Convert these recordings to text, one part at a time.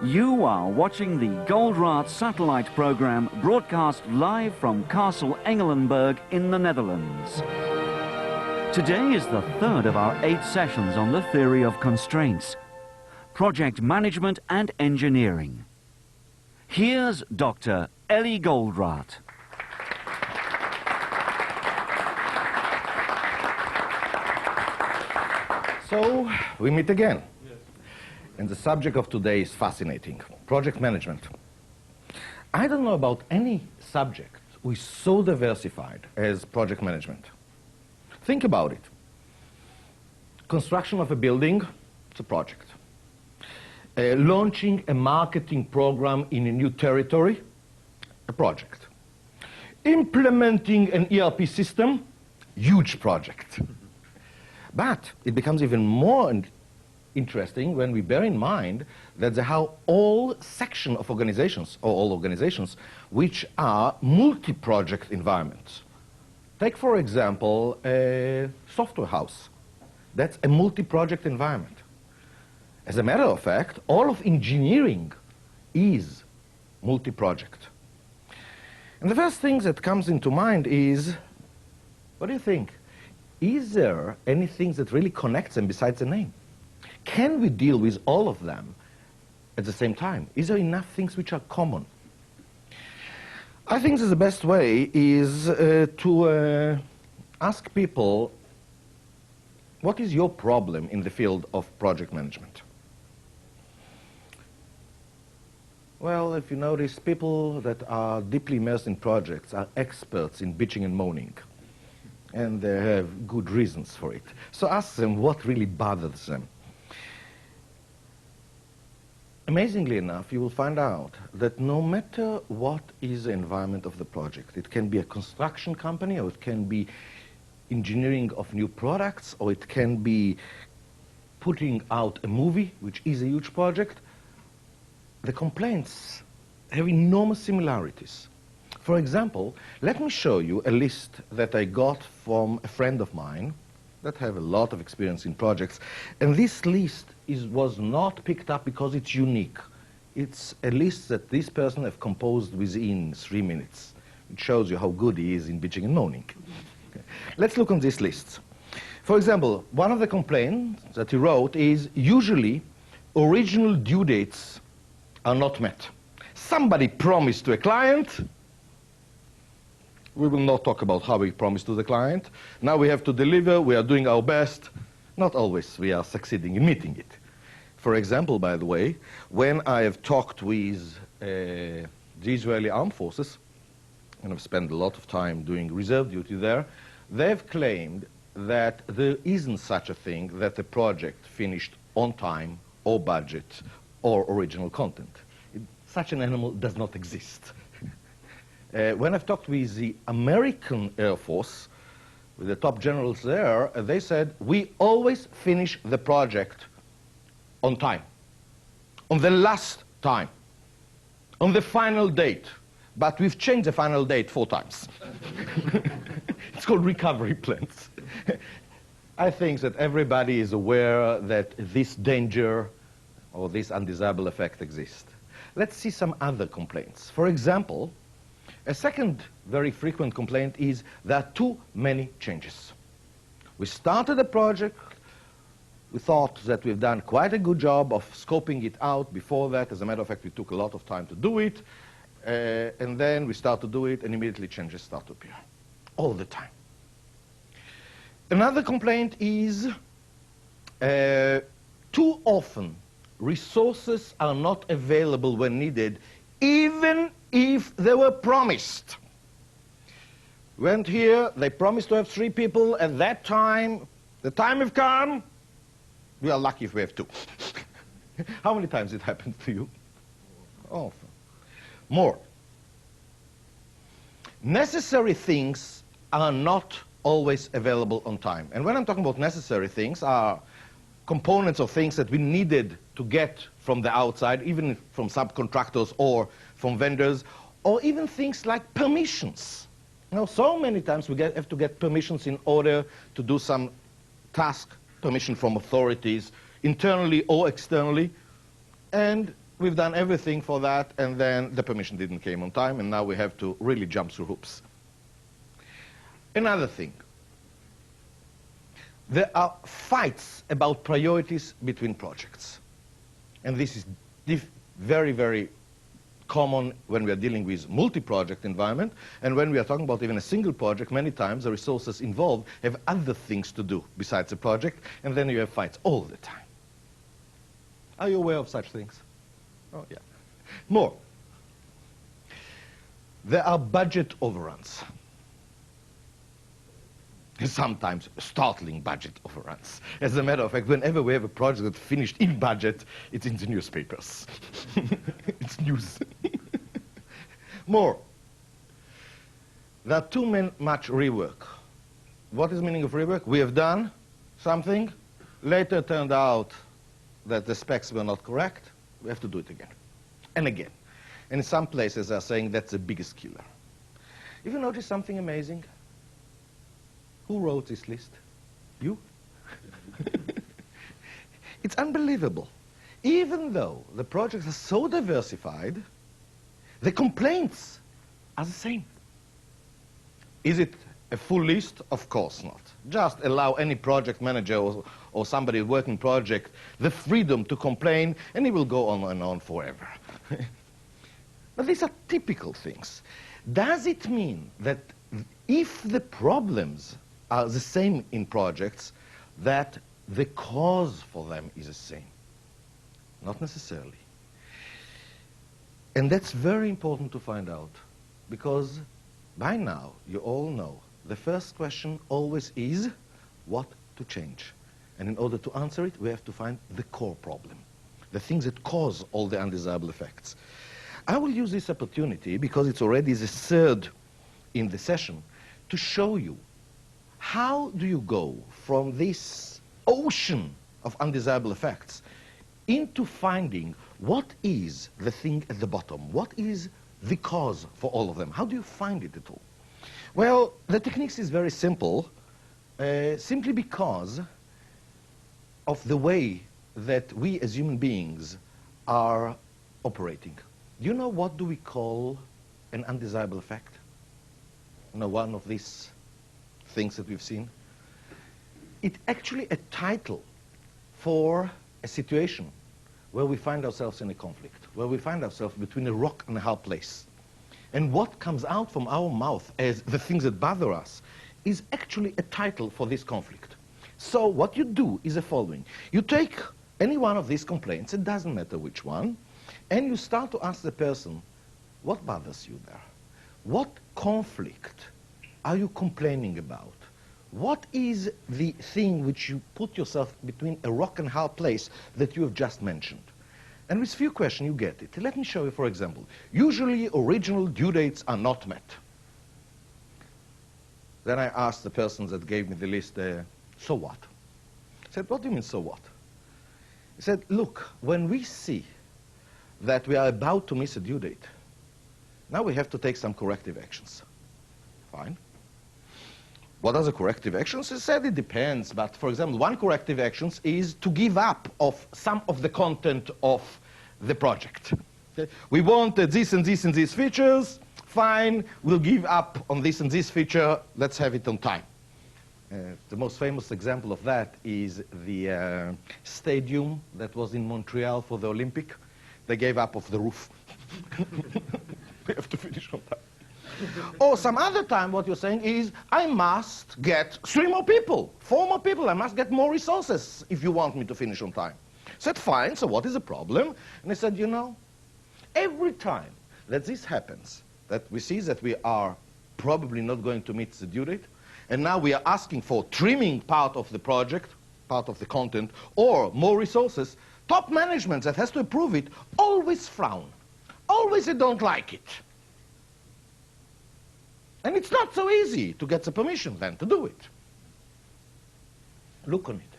You are watching the Goldratt satellite program broadcast live from Castle Engelenburg in the Netherlands. Today is the third of our 8 sessions on the theory of constraints, project management and engineering. Here's Dr. Ellie Goldratt. So, we meet again. And the subject of today is fascinating, project management. I don't know about any subject which is so diversified as project management. Think about it. Construction of a building, it's a project. Launching a marketing program in a new territory, a project. Implementing an ERP system, huge project. But it becomes even more interesting when we bear in mind that there are all sections of organizations, or all organizations, which are multi-project environments. Take, for example, a software house. That's a multi-project environment. As a matter of fact, all of engineering is multi-project. And the first thing that comes into mind is, what do you think? Is there anything that really connects them besides the name? Can we deal with all of them at the same time? Is there enough things which are common? I think that the best way is to ask people, what is your problem in the field of project management? Well, if you notice, people that are deeply immersed in projects are experts in bitching and moaning. And they have good reasons for it. So ask them what really bothers them. Amazingly enough, you will find out that no matter what is the environment of the project, it can be a construction company, or it can be engineering of new products, or it can be putting out a movie, which is a huge project, the complaints have enormous similarities. For example, let me show you a list that I got from a friend of mine that have a lot of experience in projects. And this list was not picked up because it's unique. It's a list that this person have composed within 3 minutes. It shows you how good he is in bitching and moaning. Okay. Let's look on these lists. For example, one of the complaints that he wrote is usually original due dates are not met. Somebody promised to a client. We will not talk about how we promised to the client. Now we have to deliver, we are doing our best. Not always we are succeeding in meeting it. For example, by the way, when I have talked with the Israeli Armed Forces, and I've spent a lot of time doing reserve duty there, they've claimed that there isn't such a thing that the project finished on time, or budget, or original content. Such an animal does not exist. When I've talked with the American Air Force, with the top generals there, they said, we always finish the project on time, on the last time, on the final date. But we've changed the final date 4 times. It's called recovery plans. I think that everybody is aware that this danger or this undesirable effect exists. Let's see some other complaints. For example, a second very frequent complaint is there are too many changes. We started a project, we thought that we've done quite a good job of scoping it out before that. As a matter of fact, we took a lot of time to do it, and then we start to do it, and immediately changes start to appear, all the time. Another complaint is too often resources are not available when needed, even if they were promised. Went here, they promised to have 3 people at that time. The time have come, we are lucky if we have 2. How many times it happens to you? Often. More. Necessary things are not always available on time. And when I'm talking about necessary things, are components of things that we needed to get from the outside, even from subcontractors or from vendors, or even things like permissions. You know, so many times we have to get permissions in order to do some task, permission from authorities, internally or externally, and we've done everything for that, and then the permission didn't came on time, and now we have to really jump through hoops. Another thing, there are fights about priorities between projects. And this is very, very common when we are dealing with multi-project environment, and when we are talking about even a single project, many times the resources involved have other things to do besides the project, and then you have fights all the time. Are you aware of such things? Oh, yeah. More. There are budget overruns. Sometimes startling budget overruns. As a matter of fact, whenever we have a project that's finished in budget, it's in the newspapers. It's news. More. There are too much rework. What is the meaning of rework? We have done something, later it turned out that the specs were not correct, we have to do it again and again. And in some places they are saying that's the biggest killer. If you notice something amazing, who wrote this list? You? It's unbelievable. Even though the projects are so diversified, the complaints are the same. Is it a full list? Of course not. Just allow any project manager or somebody working project the freedom to complain, and he will go on and on forever. But these are typical things. Does it mean that if the problems are the same in projects, that the cause for them is the same? Not necessarily. And that's very important to find out, because by now you all know the first question always is what to change. And in order to answer it, we have to find the core problem, the things that cause all the undesirable effects. I will use this opportunity, because it's already the third in the session, to show you how do you go from this ocean of undesirable effects into finding what is the thing at the bottom, what is the cause for all of them. How do you find it at all? Well, the techniques is very simple, simply because of the way that we as human beings are operating. Do you know what do we call an undesirable effect? You know, one of these things that we've seen? It's actually a title for a situation where we find ourselves in a conflict, where we find ourselves between a rock and a hard place. And what comes out from our mouth as the things that bother us is actually a title for this conflict. So what you do is the following. You take any one of these complaints, it doesn't matter which one, and you start to ask the person, what bothers you there? What conflict are you complaining about? What is the thing which you put yourself between a rock and hard place that you have just mentioned? And with few questions you get it. Let me show you, for example. Usually original due dates are not met. Then I asked the person that gave me the list, so what? I said, what do you mean, so what? He said, look, when we see that we are about to miss a due date, now we have to take some corrective actions. Fine. What are the corrective actions? He said it depends, but for example, one corrective action is to give up of some of the content of the project. Okay? We wanted this and this and these features, fine, we'll give up on this and this feature, let's have it on time. The most famous example of that is the stadium that was in Montreal for the Olympic. They gave up of the roof. We have to finish on time. Or some other time what you're saying is, I must get 3 more people, 4 more people, I must get more resources if you want me to finish on time. I said, fine, so what is the problem? And he said, you know, every time that this happens, that we see that we are probably not going to meet the due date, and now we are asking for trimming part of the project, part of the content, or more resources, top management that has to approve it always frown. Always they don't like it. And it's not so easy to get the permission then to do it. Look on it.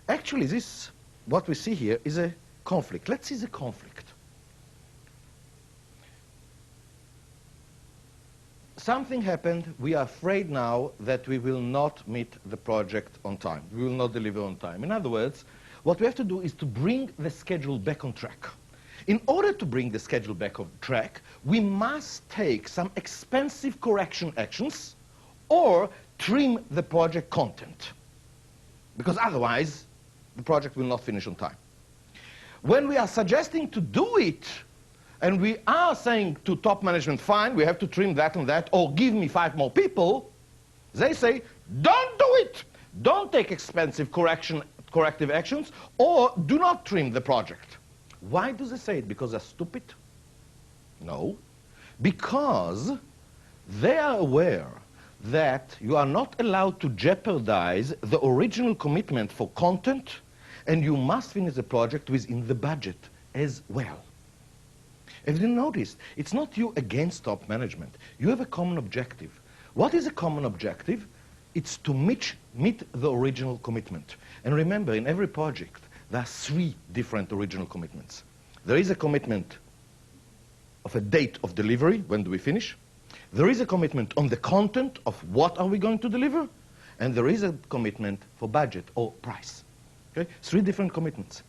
Actually, this, what we see here, is a conflict. Let's see the conflict. Something happened. We are afraid now that we will not meet the project on time. We will not deliver on time. In other words, what we have to do is to bring the schedule back on track. In order to bring the schedule back on track, we must take some expensive correction actions or trim the project content, because otherwise the project will not finish on time. When we are suggesting to do it, and we are saying to top management, fine, we have to trim that and that, or give me 5 more people, they say, don't do it. Don't take expensive corrective actions, or do not trim the project. Why do they say it? Because they're stupid? No. Because they are aware that you are not allowed to jeopardize the original commitment for content, and you must finish the project within the budget as well. Have you noticed? It's not you against top management. You have a common objective. What is a common objective? It's to meet the original commitment. And remember, in every project, there are 3 different original commitments. There is a commitment of a date of delivery, when do we finish? There is a commitment on the content of what are we going to deliver, and there is a commitment for budget or price. Okay? 3 different commitments.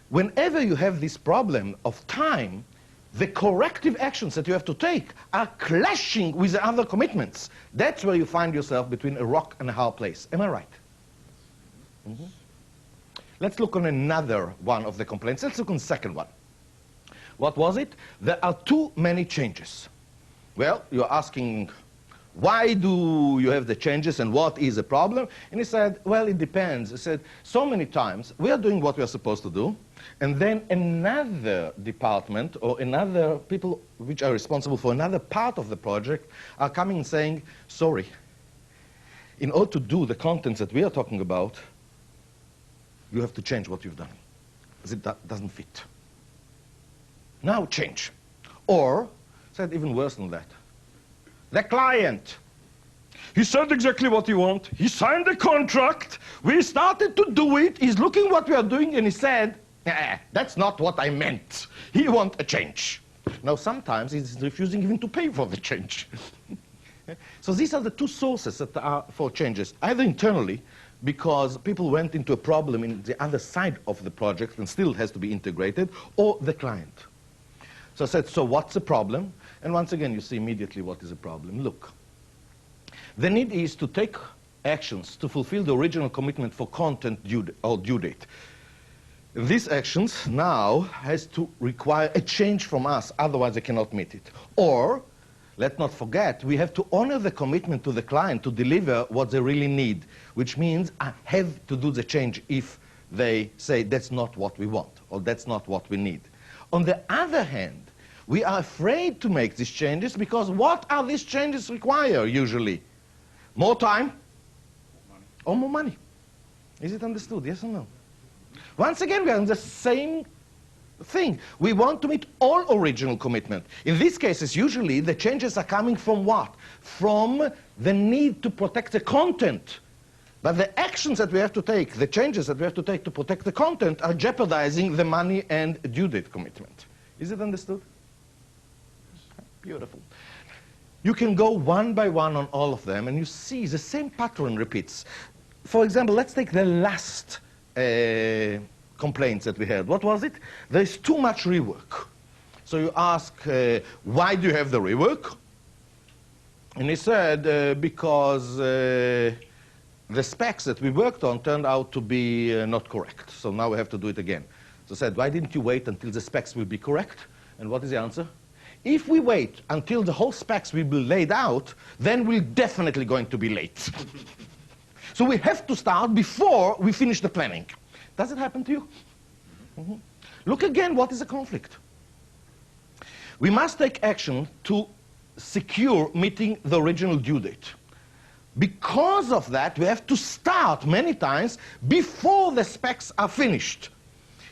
Whenever you have this problem of time, the corrective actions that you have to take are clashing with the other commitments. That's where you find yourself between a rock and a hard place. Am I right? Mm-hmm. Let's look on another one of the complaints. Let's look on the second one. What was it? There are too many changes. Well, you're asking, why do you have the changes and what is the problem? And he said, well, it depends. He said, so many times we are doing what we are supposed to do, and then another department or another people which are responsible for another part of the project are coming and saying, sorry, in order to do the contents that we are talking about, you have to change what you've done, because it doesn't fit. Now change. Or, said even worse than that, the client, he said exactly what he wants. He signed the contract. We started to do it. He's looking what we are doing, and he said, that's not what I meant. He wants a change. Now, sometimes he's refusing even to pay for the change. So these are the 2 sources that are for changes, either internally, because people went into a problem in the other side of the project and still has to be integrated, or the client. So I said, so what's the problem? And once again, you see immediately what is the problem. Look, the need is to take actions to fulfill the original commitment for content due date. These actions now has to require a change from us, otherwise they cannot meet it. Or, let's not forget, we have to honor the commitment to the client to deliver what they really need, which means I have to do the change if they say that's not what we want or that's not what we need. On the other hand, we are afraid to make these changes because what are these changes require usually? More time? Or more money? Is it understood? Yes or no? Once again, we are in the same thing. We want to meet all original commitment. In these cases, usually the changes are coming from what? From the need to protect the content. But the actions that we have to take, the changes that we have to take to protect the content are jeopardizing the money and due date commitment. Is it understood? Beautiful. You can go one by one on all of them, and you see the same pattern repeats. For example, let's take the last complaints that we had. What was it? There's too much rework. So you ask, why do you have the rework? And he said, because the specs that we worked on turned out to be not correct. So now we have to do it again. So I said, why didn't you wait until the specs will be correct? And what is the answer? If we wait until the whole specs will be laid out, then we're definitely going to be late. So we have to start before we finish the planning. Does it happen to you? Mm-hmm. Look again, what is the conflict? We must take action to secure meeting the original due date. Because of that, we have to start many times before the specs are finished.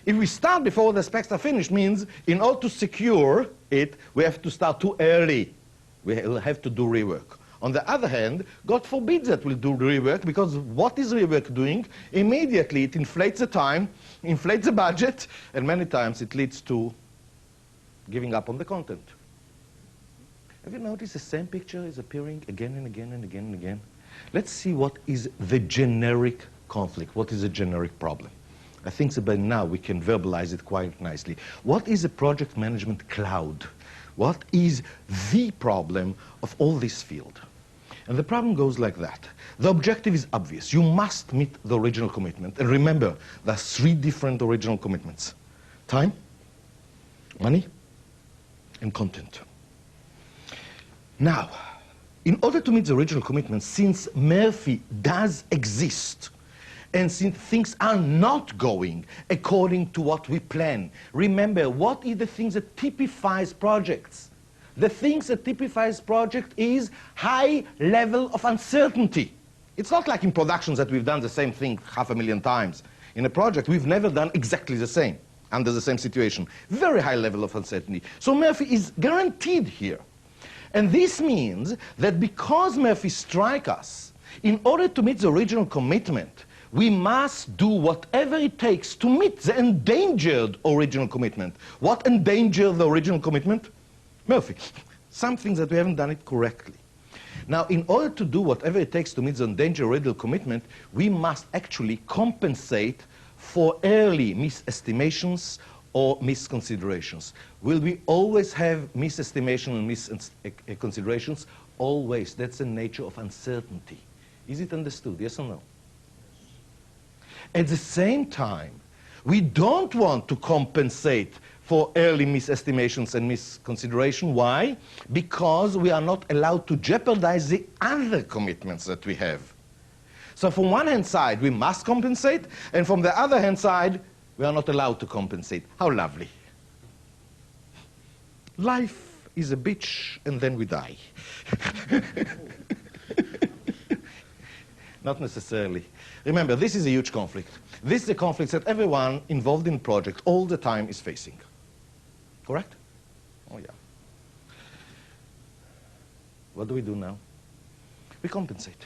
If we start before the specs are finished, means in order to secure it, we have to start too early. We will have to do rework. On the other hand, God forbid that we'll do rework, because what is rework doing? Immediately it inflates the time, inflates the budget, and many times it leads to giving up on the content. Have you noticed the same picture is appearing again and again and again and again? Let's see what is the generic conflict, what is the generic problem. I think that by now we can verbalize it quite nicely. What is a project management cloud? What is the problem of all this field? And the problem goes like that. The objective is obvious. You must meet the original commitment. And remember, there are 3 different original commitments: time, money, and content. Now, in order to meet the original commitment, since Murphy does exist, and since things are not going according to what we plan, remember, what is the things that typifies projects? The things that typifies project is high level of uncertainty. It's not like in productions that we've done the same thing 500,000 times. In a project, we've never done exactly the same, under the same situation. Very high level of uncertainty. So Murphy is guaranteed here. And this means that because Murphy strikes us, in order to meet the original commitment, we must do whatever it takes to meet the endangered original commitment. What endangered the original commitment? Murphy. Something that we haven't done it correctly. Now, in order to do whatever it takes to meet the endangered original commitment, we must actually compensate for early misestimations or misconsiderations. Will we always have misestimation and misconsiderations? Always. That's the nature of uncertainty. Is it understood? Yes or no? At the same time, we don't want to compensate for early misestimations and misconsideration. Why? Because we are not allowed to jeopardize the other commitments that we have. So from one hand side, we must compensate, and from the other hand side, we are not allowed to compensate. How lovely. Life is a bitch, and then we die. Not necessarily. Remember, this is a huge conflict. This is a conflict that everyone involved in the project all the time is facing. Correct? Oh, yeah. What do we do now? We compensate.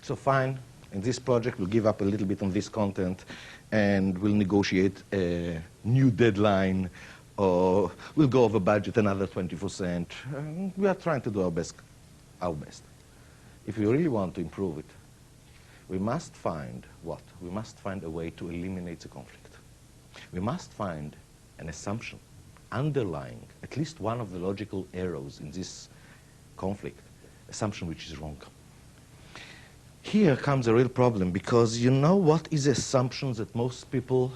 So fine, in this project, we'll give up a little bit on this content, and we'll negotiate a new deadline, or we'll go over budget another 20%. We are trying to do our best. If we really want to improve it, we must find what? We must find a way to eliminate the conflict. We must find an assumption underlying at least one of the logical errors in this conflict, assumption which is wrong. Here comes a real problem, because you know what is the assumption that most people,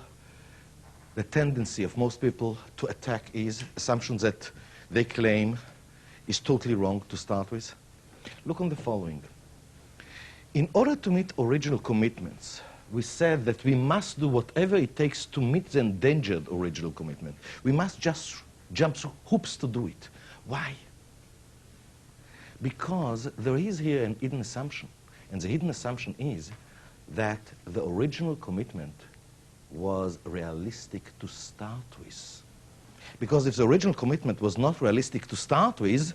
the tendency of most people to attack is assumptions that they claim is totally wrong to start with? Look on the following. In order to meet original commitments, we said that we must do whatever it takes to meet the endangered original commitment. We must just jump through hoops to do it. Why? Because there is here an hidden assumption. And the hidden assumption is that the original commitment was realistic to start with. Because if the original commitment was not realistic to start with,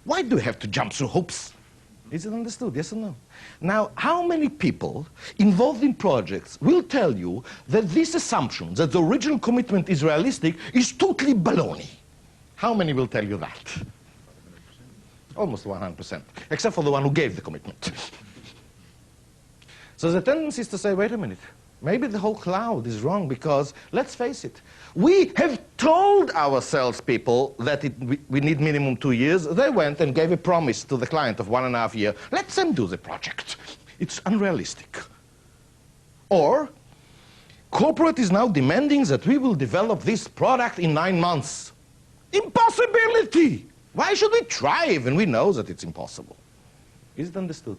why do we have to jump through hoops? Is it understood? Yes or no? Now, how many people involved in projects will tell you that this assumption, that the original commitment is realistic, is totally baloney? How many will tell you that? Almost 100%, except for the one who gave the commitment. So the tendency is to say, wait a minute, maybe the whole cloud is wrong, because, let's face it, we have told our salespeople that we need minimum 2 years. They went and gave a promise to the client of 1.5 years. Let them do the project. It's unrealistic. Or, corporate is now demanding that we will develop this product in 9 months. Impossibility! Why should we try when we know that it's impossible? Is it understood?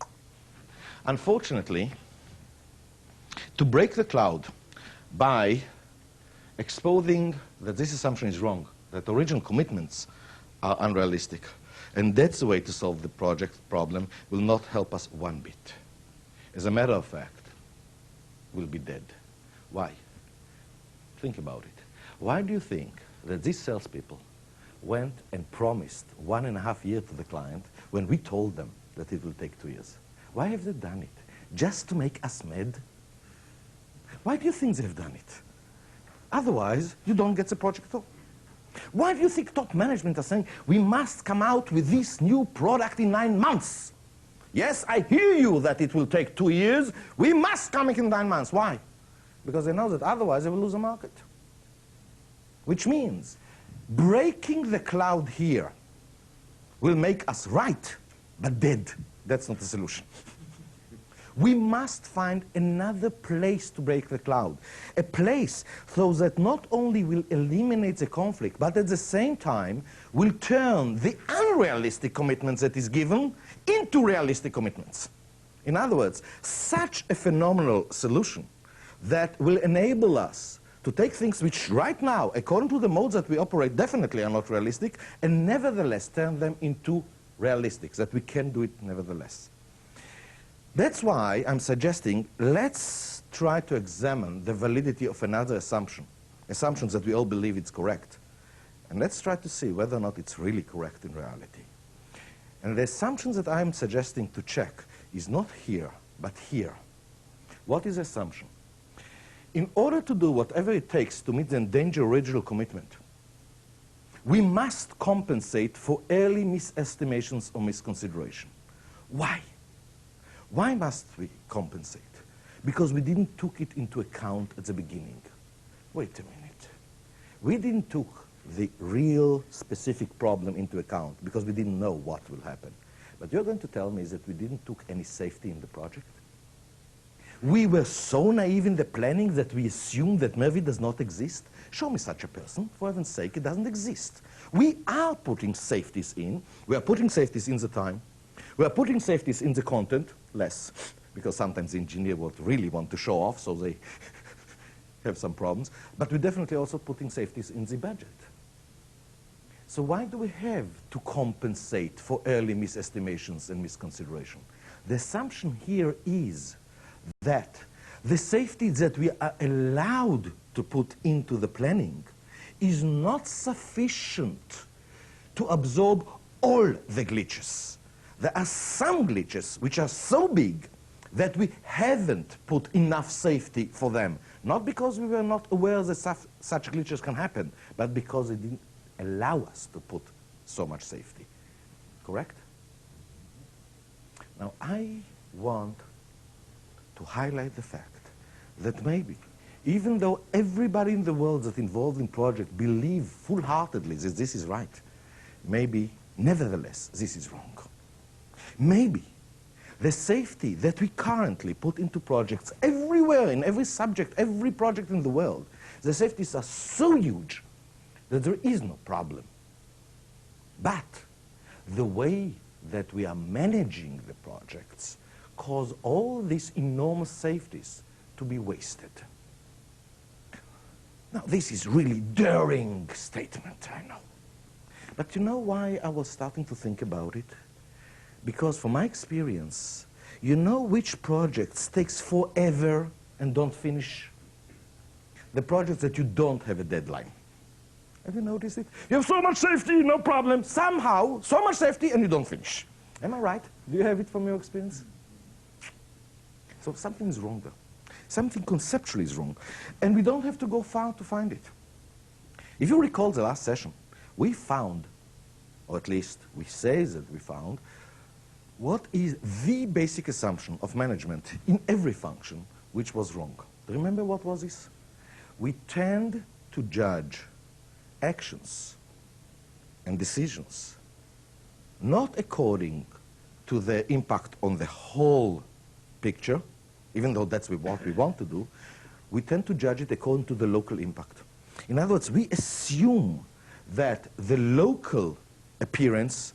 Yes. Unfortunately, to break the cloud by exposing that this assumption is wrong, that original commitments are unrealistic, and that's the way to solve the project problem, will not help us one bit. As a matter of fact, we'll be dead. Why? Think about it. Why do you think that these salespeople went and promised 1.5 years to the client when we told them that it will take 2 years? Why have they done it? Just to make us mad? Why do you think they've done it? Otherwise, you don't get the project at all. Why do you think top management are saying, we must come out with this new product in 9 months? Yes, I hear you that it will take 2 years. We must come in 9 months. Why? because they know that otherwise they will lose the market. Which means breaking the cloud here will make us right, but dead. That's not the solution. We must find another place to break the cloud. A place so that not only will eliminate the conflict, but at the same time will turn the unrealistic commitments that is given into realistic commitments. In other words, such a phenomenal solution that will enable us to take things which right now, according to the modes that we operate, definitely are not realistic, and nevertheless turn them into realistic, that we can do it nevertheless. That's why I'm suggesting let's try to examine the validity of another assumption, assumptions that we all believe it's correct, and let's try to see whether or not it's really correct in reality. And the assumptions that I'm suggesting to check is not here, but here. What is the assumption? In order to do whatever it takes to meet the endangered original commitment, we must compensate for early misestimations or misconsideration. Why? Why must we compensate? Because we didn't took it into account at the beginning. Wait a minute. We didn't took the real specific problem into account because we didn't know what will happen. But you're going to tell me is that we didn't took any safety in the project? We were so naive in the planning that we assumed that MERV does not exist? Show me such a person. For heaven's sake, it doesn't exist. We are putting safeties in. We are putting safeties in the time. We are putting safeties in the content, less, because sometimes the engineer would really want to show off, so they have some problems. But we're definitely also putting safeties in the budget. So why do we have to compensate for early misestimations and misconsideration? The assumption here is that the safety that we are allowed to put into the planning is not sufficient to absorb all the glitches. There are some glitches which are so big that we haven't put enough safety for them. Not because we were not aware that such glitches can happen, but because it didn't allow us to put so much safety. Correct? Now, I want to highlight the fact that maybe, even though everybody in the world that's involved in project believe full-heartedly that this is right, maybe, nevertheless, this is wrong. Maybe the safety that we currently put into projects everywhere, in every subject, every project in the world, the safeties are so huge that there is no problem. But the way that we are managing the projects cause all these enormous safeties to be wasted. Now, this is really daring statement, I know. But you know why I was starting to think about it? Because from my experience, you know which projects takes forever and don't finish? The projects that you don't have a deadline. Have you noticed it? You have so much safety, no problem. Somehow, so much safety and you don't finish. Am I right? Do you have it from your experience? So something is wrong there. Something conceptually is wrong. And we don't have to go far to find it. If you recall the last session, we found, or at least we say that we found, what is the basic assumption of management in every function which was wrong. Remember what was this? We tend to judge actions and decisions not according to their impact on the whole picture, even though that's what we want to do. We tend to judge it according to the local impact. In other words, we assume that the local appearance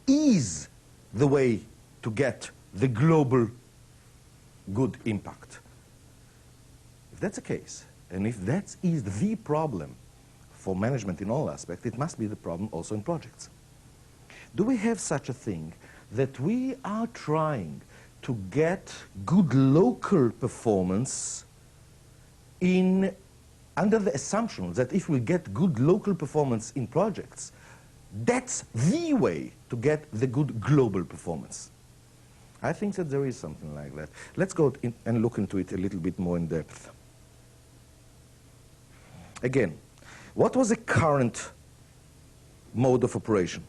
is the way to get the global good impact. If that's the case, and if that is the problem for management in all aspects, it must be the problem also in projects. Do we have such a thing that we are trying to get good local performance under the assumption that if we get good local performance in projects, that's the way to get the good global performance? I think that there is something like that. Let's go and look into it a little bit more in depth. Again, what was the current mode of operation?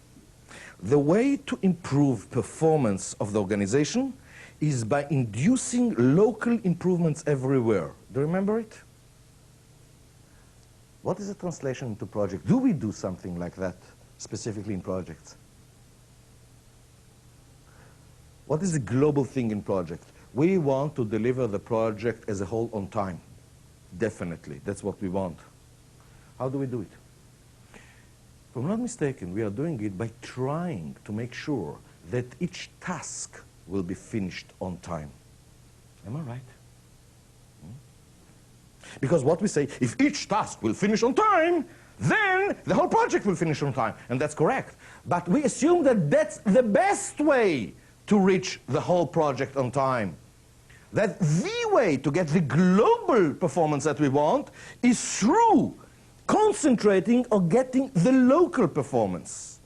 The way to improve performance of the organization is by inducing local improvements everywhere. Do you remember it? What is the translation into project? Do we do something like that specifically in projects? What is the global thing in project? We want to deliver the project as a whole on time. Definitely, that's what we want. How do we do it? If I'm not mistaken, we are doing it by trying to make sure that each task will be finished on time. Am I right? Because what we say, if each task will finish on time, then the whole project will finish on time. And that's correct. But we assume that that's the best way to reach the whole project on time. That the way to get the global performance that we want is through concentrating on getting the local performance.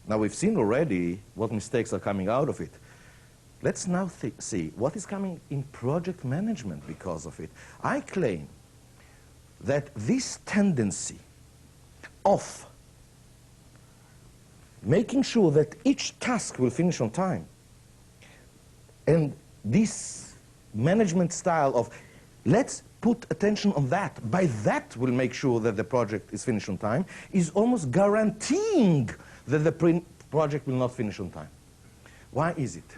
Now we've seen already what mistakes are coming out of it. Let's now see what is coming in project management because of it. I claim that this tendency of making sure that each task will finish on time, and this management style of let's put attention on that, by that we'll make sure that the project is finished on time, is almost guaranteeing that the project will not finish on time. Why is it?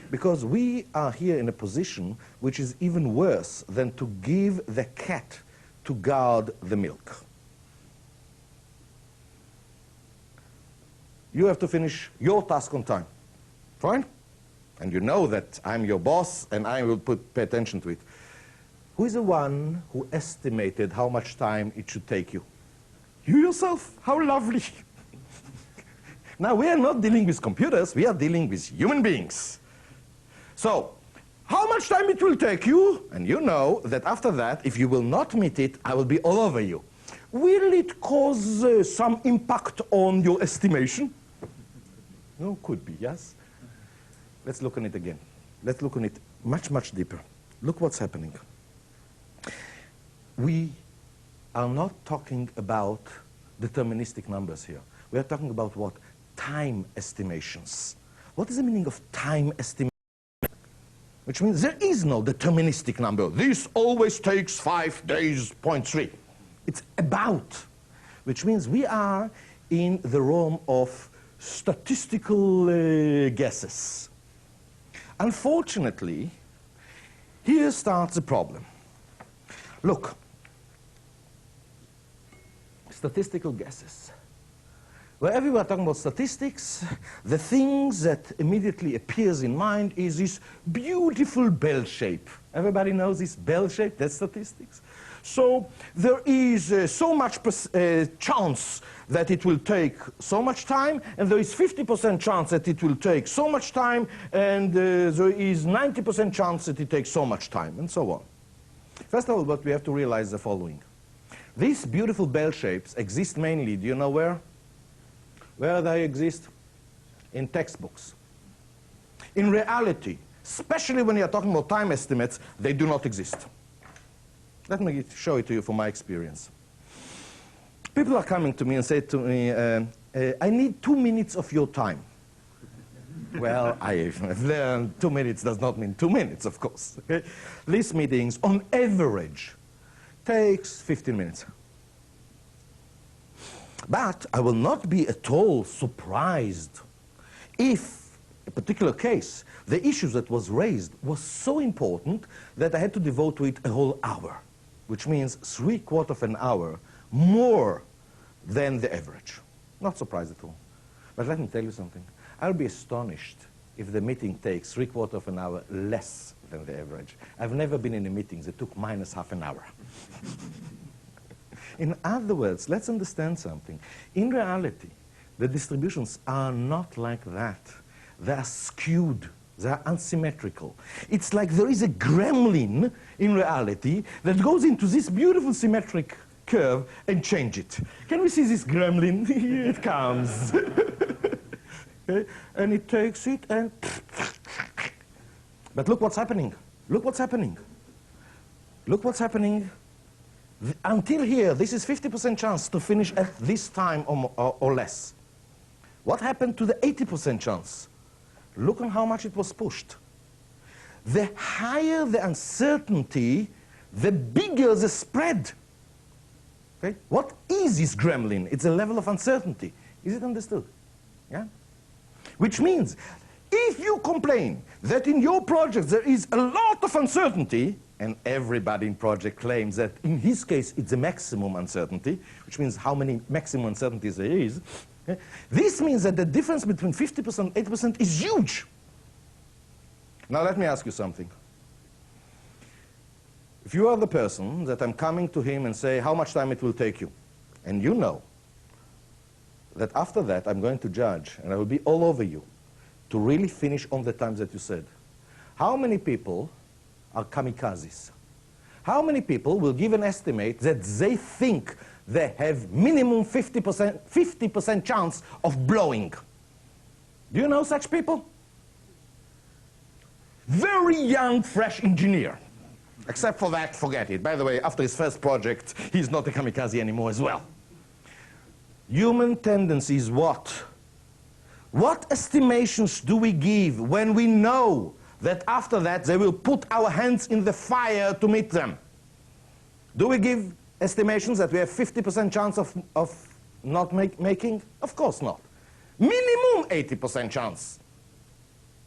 Because we are here in a position which is even worse than to give the cat to guard the milk. You have to finish your task on time. Fine? And you know that I'm your boss and I will pay attention to it. Who is the one who estimated how much time it should take you? You yourself. How lovely. Now, we are not dealing with computers. We are dealing with human beings. So, how much time it will take you? And you know that after that, if you will not meet it, I will be all over you. Will it cause some impact on your estimation? No, could be, yes? Let's look on it again. Let's look on it much, much deeper. Look what's happening. We are not talking about deterministic numbers here. We are talking about what? Time estimations. What is the meaning of time estimation? Which means there is no deterministic number. This always takes 5 days, 0.3. It's about, which means we are in the realm of statistical guesses. Unfortunately, here starts the problem. Look, statistical guesses. Wherever we are talking about statistics, the things that immediately appears in mind is this beautiful bell shape. Everybody knows this bell shape? That's statistics. So there is so much chance that it will take so much time, and there is 50% chance that it will take so much time, and there is 90% chance that it takes so much time, and so on. First of all, what we have to realize is the following. These beautiful bell shapes exist mainly, do you know where? Where they exist? In textbooks. In reality, especially when you're talking about time estimates, they do not exist. Let me show it to you from my experience. People are coming to me and say to me, I need 2 minutes of your time. Well, I've learned 2 minutes does not mean 2 minutes, of course. Okay? These meetings, on average, takes 15 minutes. But I will not be at all surprised if, in a particular case, the issue that was raised was so important that I had to devote to it a whole hour, which means 3/4 of an hour more than the average. Not surprised at all. But let me tell you something. I'll be astonished if the meeting takes 3/4 of an hour less than the average. I've never been in a meeting that took minus half an hour. In other words, let's understand something. In reality, the distributions are not like that. They are skewed. They are unsymmetrical. It's like there is a gremlin in reality that goes into this beautiful symmetric curve and change it. Can we see this gremlin? Here it comes. Okay? And it takes it and... But look what's happening. Look what's happening. Look what's happening. Until here, this is 50% chance to finish at this time or less. What happened to the 80% chance? Look on how much it was pushed. the higher the uncertainty, the bigger the spread. Okay? What is this gremlin? It's a level of uncertainty. Is it understood? Yeah? Which means, if you complain that in your project there is a lot of uncertainty, and everybody in project claims that in his case it's a maximum uncertainty, which means how many maximum uncertainties there is, okay? This means that the difference between 50% and 80% is huge. Now let me ask you something. If you are the person that I'm coming to him and say how much time it will take you, and you know that after that I'm going to judge and I will be all over you to really finish on the times that you said, how many people are kamikazes? How many people will give an estimate that they think they have minimum 50% chance of blowing? Do you know such people? Very young, fresh engineer. Except for that, forget it. By the way, after his first project, he's not a kamikaze anymore as well. Human tendency is what? What estimations do we give when we know that after that they will put our hands in the fire to meet them? Do we give estimations that we have 50% chance of not making? Of course not. Minimum 80% chance.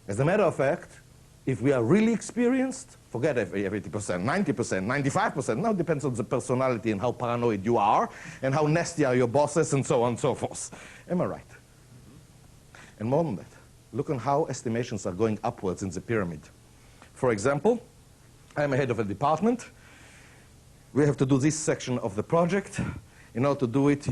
As a matter of fact, if we are really experienced, forget 80%, 90%, 95%. Now it depends on the personality and how paranoid you are and how nasty are your bosses and so on and so forth. Am I right? And more than that, look on how estimations are going upwards in the pyramid. For example, I'm a head of a department. We have to do this section of the project. In order to do it,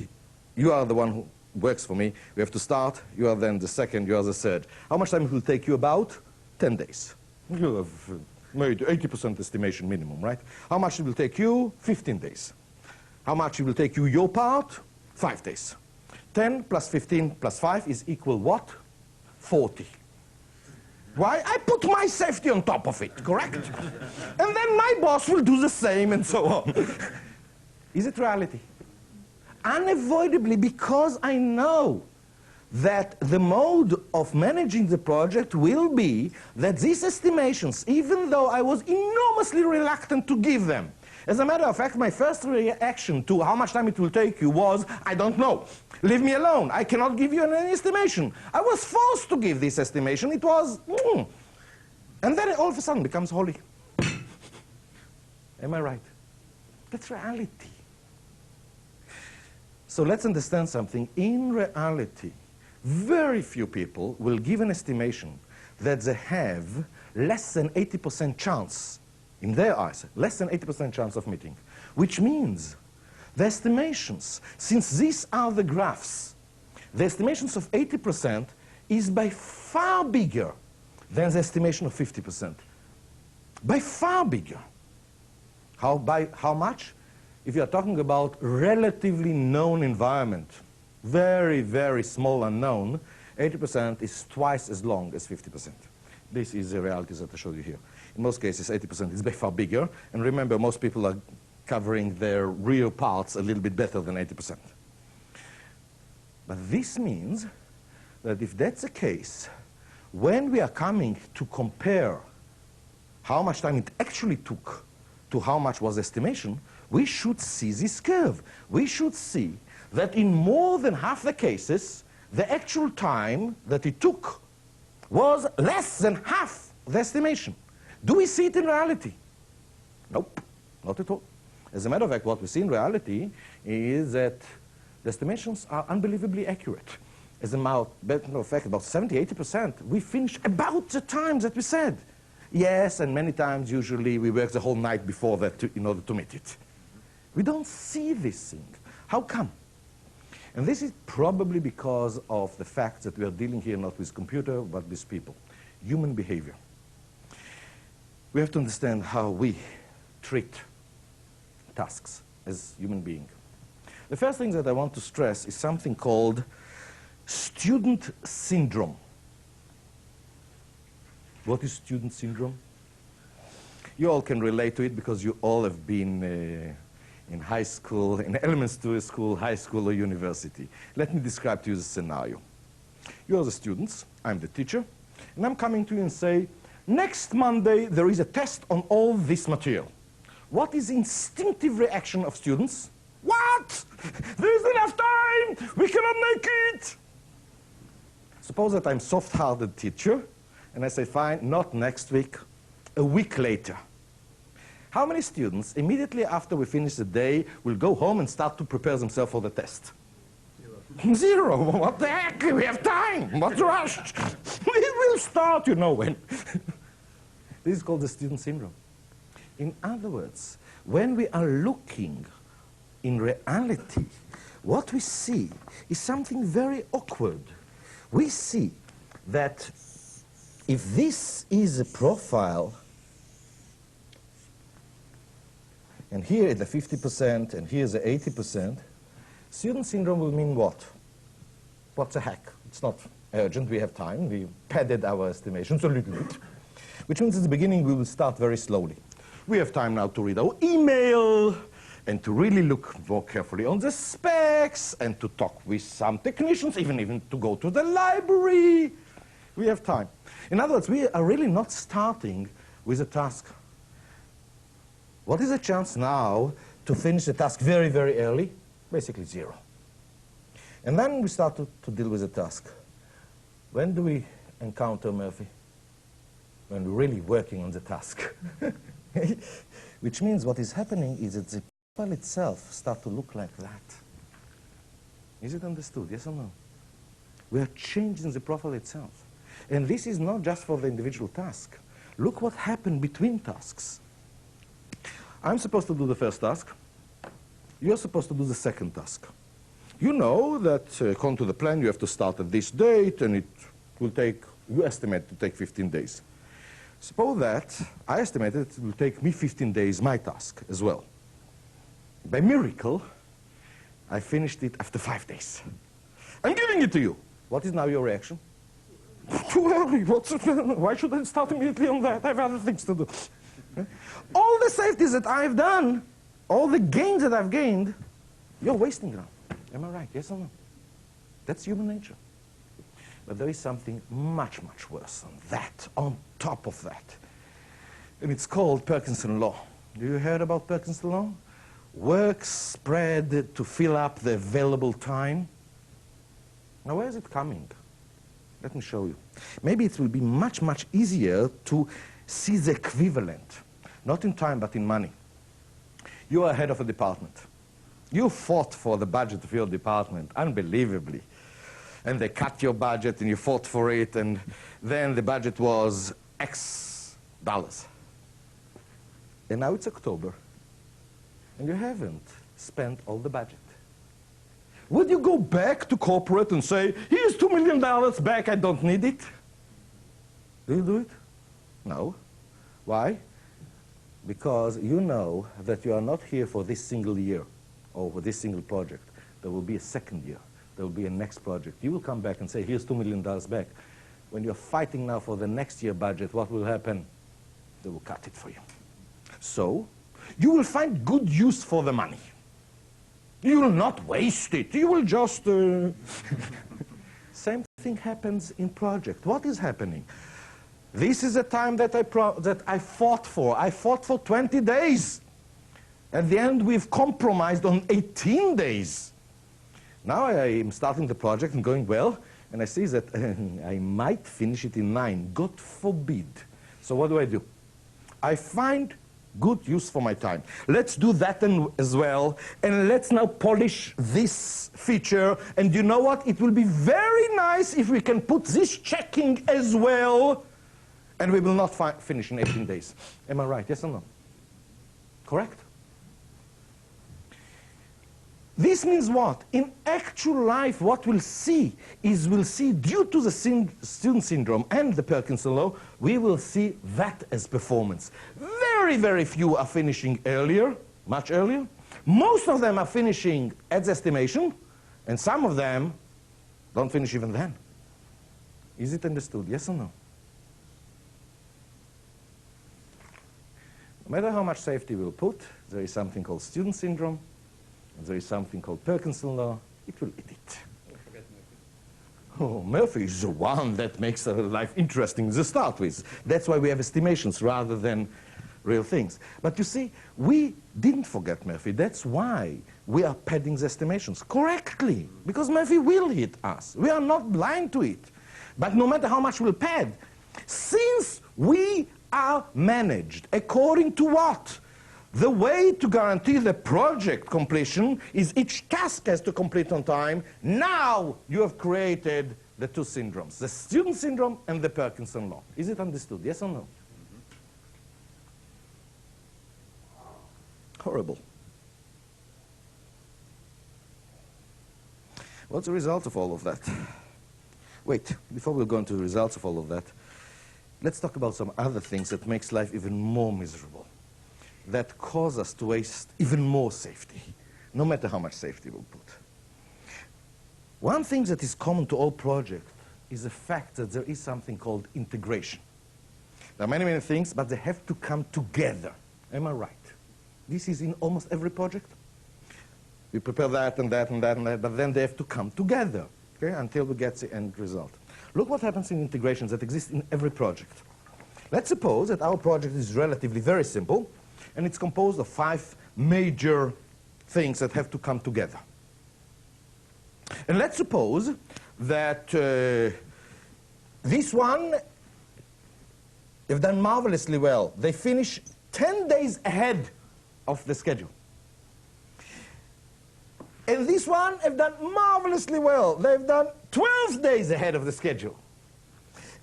you are the one who works for me. We have to start. You are then the second. You are the third. How much time it will take you? About 10 days. You have made 80% estimation minimum, right? How much it will take you? 15 days. How much it will take you, your part? 5 days. 10 plus 15 plus 5 is equal what? 40. Why? I put my safety on top of it, correct? And then my boss will do the same and so on. Is it reality? Unavoidably, because I know that the mode of managing the project will be that these estimations, even though I was enormously reluctant to give them, as a matter of fact, my first reaction to how much time it will take you was, I don't know. Leave me alone. I cannot give you any estimation. I was forced to give this estimation. It was, and then it all of a sudden becomes holy. Am I right? That's reality. So let's understand something. In reality, very few people will give an estimation that they have less than 80% chance, in their eyes, less than 80% chance of meeting. Which means the estimations, since these are the graphs, the estimations of 80% is by far bigger than the estimation of 50%. By far bigger. By how much? If you are talking about relatively known environment, very, very small unknown, 80% is twice as long as 50%. This is the reality that I showed you here. In most cases, 80% is by far bigger. And remember, most people are covering their real parts a little bit better than 80%. But this means that if that's the case, when we are coming to compare how much time it actually took to how much was estimation, we should see this curve. We should see that in more than half the cases, the actual time that it took was less than half the estimation. Do we see it in reality? Nope, not at all. As a matter of fact, what we see in reality is that the estimations are unbelievably accurate. As a matter of fact, about 70–80%, we finish about the time that we said. Yes, and many times, usually, we work the whole night before that in order to meet it. We don't see this thing. How come? And this is probably because of the fact that we are dealing here not with computer, but with people. Human behavior. We have to understand how we treat tasks as human beings. The first thing that I want to stress is something called student syndrome. What is student syndrome? You all can relate to it because you all have been in high school, in elementary school, high school, or university. Let me describe to you the scenario. You are the students, I'm the teacher, and I'm coming to you and say, Next Monday, there is a test on all this material. What is the instinctive reaction of students? What? There isn't enough time! We cannot make it! Suppose that I'm soft-hearted teacher, and I say, fine, not next week, a week later. How many students, immediately after we finish the day, will go home and start to prepare themselves for the test? Zero. What the heck? We have time. What's rushed? We will start, you know when. This is called the student syndrome. In other words, when we are looking in reality, what we see is something very awkward. We see that if this is a profile, and here is the 50%, and here is the 80%, student syndrome will mean what? What the heck? It's not urgent, we have time, we padded our estimations a little bit. Which means at the beginning we will start very slowly. We have time now to read our email, and to really look more carefully on the specs, and to talk with some technicians, even to go to the library. We have time. In other words, we are really not starting with a task. What is the chance now to finish the task very, very early? Basically zero. And then we start to deal with the task. When do we encounter Murphy? When we're really working on the task. Which means what is happening is that the profile itself starts to look like that. Is it understood? Yes or no? We are changing the profile itself. And this is not just for the individual task. Look what happened between tasks. I'm supposed to do the first task. You're supposed to do the second task. You know that according to the plan, you have to start at this date, and it will take, you estimate to take 15 days. Suppose that I estimated it will take me 15 days, my task as well. By miracle, I finished it after 5 days. I'm giving it to you. What is now your reaction? Too early. Why should I start immediately on that? I have other things to do. All the safeties that I've done, all the gains that I've gained, you're wasting them. Am I right? Yes or no? That's human nature. But there is something much, much worse than that, on top of that. And it's called Parkinson's law. Do you heard about Parkinson's law? Work spread to fill up the available time. Now, where is it coming? Let me show you. Maybe it will be much, much easier to see the equivalent, not in time, but in money. You are head of a department. You fought for the budget of your department, unbelievably. And they cut your budget, and you fought for it, and then the budget was X dollars. And now it's October, and you haven't spent all the budget. Would you go back to corporate and say, here's $2 million back, I don't need it? Do you do it? No. Why? Because you know that you are not here for this single year or for this single project. There will be a second year. There will be a next project. You will come back and say, here's $2 million back. When you're fighting now for the next year budget, what will happen? They will cut it for you. So, you will find good use for the money. You will not waste it. You will just... Same thing happens in project. What is happening? This is the time that I fought for. I fought for 20 days. At the end, we've compromised on 18 days. Now I am starting the project and going well, and I see that I might finish it in 9. God forbid. So what do? I find good use for my time. Let's do that as well, and let's now polish this feature. And you know what? It will be very nice if we can put this checking as well, and we will not finish in 18 days. Am I right? Yes or no? Correct? This means what? In actual life, what we'll see is due to the student syndrome and the Parkinson's law, we will see that as performance. Very, very few are finishing earlier, much earlier. Most of them are finishing at the estimation, and some of them don't finish even then. Is it understood? Yes or no? No matter how much safety we'll put, there is something called student syndrome. There is something called Parkinson's law. It will eat it. Oh, Murphy is the one that makes life interesting to start with. That's why we have estimations rather than real things. But you see, we didn't forget Murphy. That's why we are padding the estimations correctly, because Murphy will hit us. We are not blind to it. But no matter how much we'll pad, since we are managed according to what? The way to guarantee the project completion is each task has to complete on time. Now you have created the two syndromes, the student syndrome and the Parkinson law. Is it understood? Yes or no? Horrible. What's the result of all of that? Wait, before we go into the results of all of that, let's talk about some other things that makes life even more miserable, that cause us to waste even more safety, no matter how much safety we'll put. One thing that is common to all projects is the fact that there is something called integration. There are many, many things, but they have to come together. Am I right? This is in almost every project. We prepare that and that and that and that, but then they have to come together, okay, until we get the end result. Look what happens in integrations that exist in every project. Let's suppose that our project is relatively very simple, and it's composed of 5 major things that have to come together. And let's suppose that this one, they've done marvelously well. They finish 10 days ahead of the schedule. And this one have done marvelously well. They've done 12 days ahead of the schedule.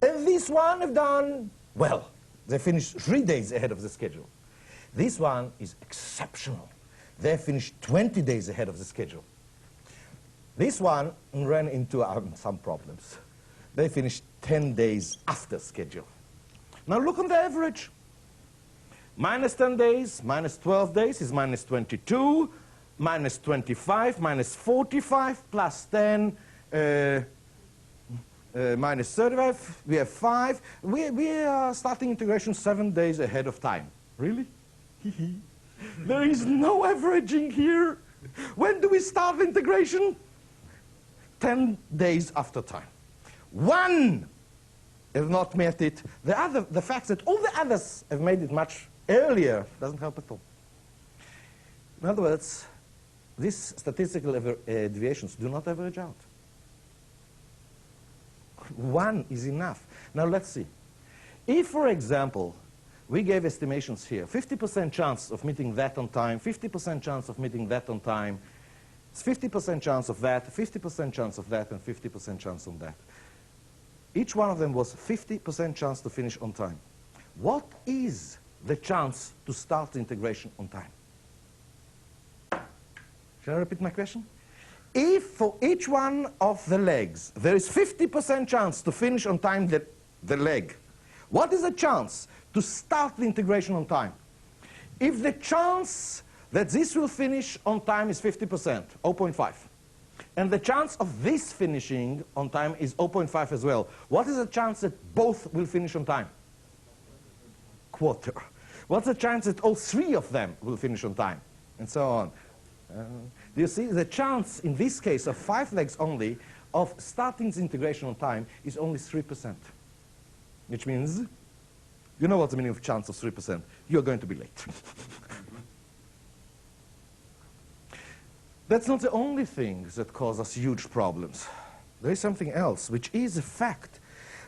And this one have done well. They finished 3 days ahead of the schedule. This one is exceptional. They finished 20 days ahead of the schedule. This one ran into some problems. They finished 10 days after schedule. Now look on the average. Minus 10 days, minus 12 days is minus 22, minus 25, minus 45, plus 10, minus 35. We have 5. We are starting integration 7 days ahead of time. Really? There is no averaging here. When do we start integration? 10 days after time. One have not met it. The fact that all the others have made it much earlier doesn't help at all. In other words, these statistical deviations do not average out. One is enough. Now let's see. If, for example, we gave estimations here, 50% chance of meeting that on time, 50% chance of meeting that on time, 50% chance of that, 50% chance of that, and 50% chance on that. Each one of them was 50% chance to finish on time. What is the chance to start the integration on time? Shall I repeat my question? If for each one of the legs there is 50% chance to finish on time the leg, what is the chance to start the integration on time? If the chance that this will finish on time is 50%, 0.5, and the chance of this finishing on time is 0.5 as well, what is the chance that both will finish on time? Quarter. What's the chance that all 3 of them will finish on time? And so on. Do you see? The chance in this case of 5 legs only of starting the integration on time is only 3%. Which means, you know what's the meaning of chance of 3%? You're going to be late. That's not the only thing that cause us huge problems. There is something else, which is the fact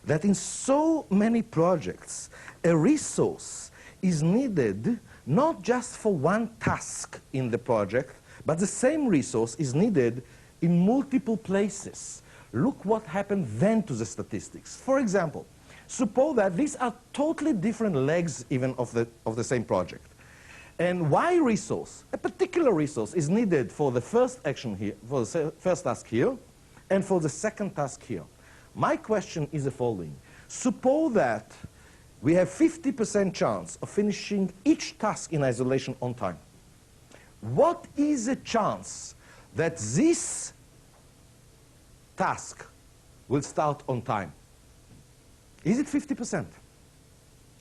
that in so many projects, a resource is needed not just for one task in the project, but the same resource is needed in multiple places. Look what happened then to the statistics. For example, suppose that these are totally different legs even of the same project. And Y resource, a particular resource, is needed for the first action here, for the first task here, and for the second task here. My question is the following. Suppose that we have 50% chance of finishing each task in isolation on time. What is the chance that this task will start on time? Is it 50%?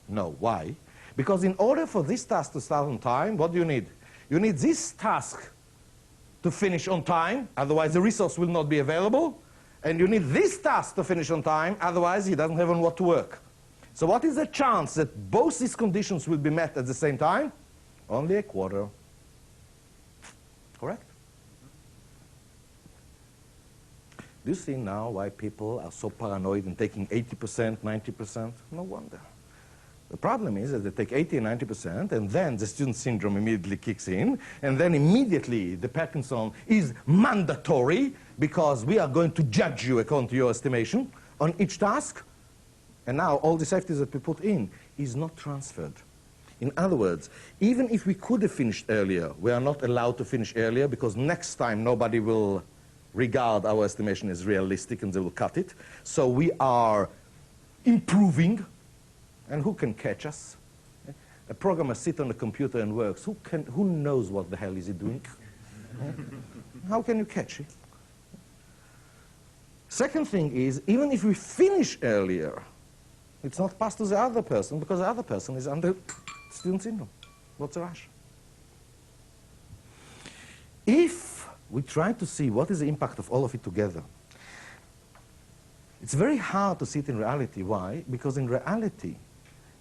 No. Why? Because in order for this task to start on time, what do you need? You need this task to finish on time, otherwise the resource will not be available, And you need this task to finish on time, otherwise he doesn't have on what to work. So what is the chance that both these conditions will be met at the same time? Only a quarter. Correct? Do you see now why people are so paranoid in taking 80%, 90%? No wonder. The problem is that they take 80 and 90%, and then the student syndrome immediately kicks in, and then immediately the Parkinson is mandatory because we are going to judge you according to your estimation on each task. And now all the safeties that we put in is not transferred. In other words, even if we could have finished earlier, we are not allowed to finish earlier because next time nobody will regard our estimation as realistic and they will cut it. So we are improving. And who can catch us? A programmer sits on a computer and works. Who knows what the hell is he doing? How can you catch it? Second thing is, even if we finish earlier, it's not passed to the other person because the other person is under student syndrome. What's the rush? If we try to see what is the impact of all of it together, it's very hard to see it in reality. Why? Because in reality,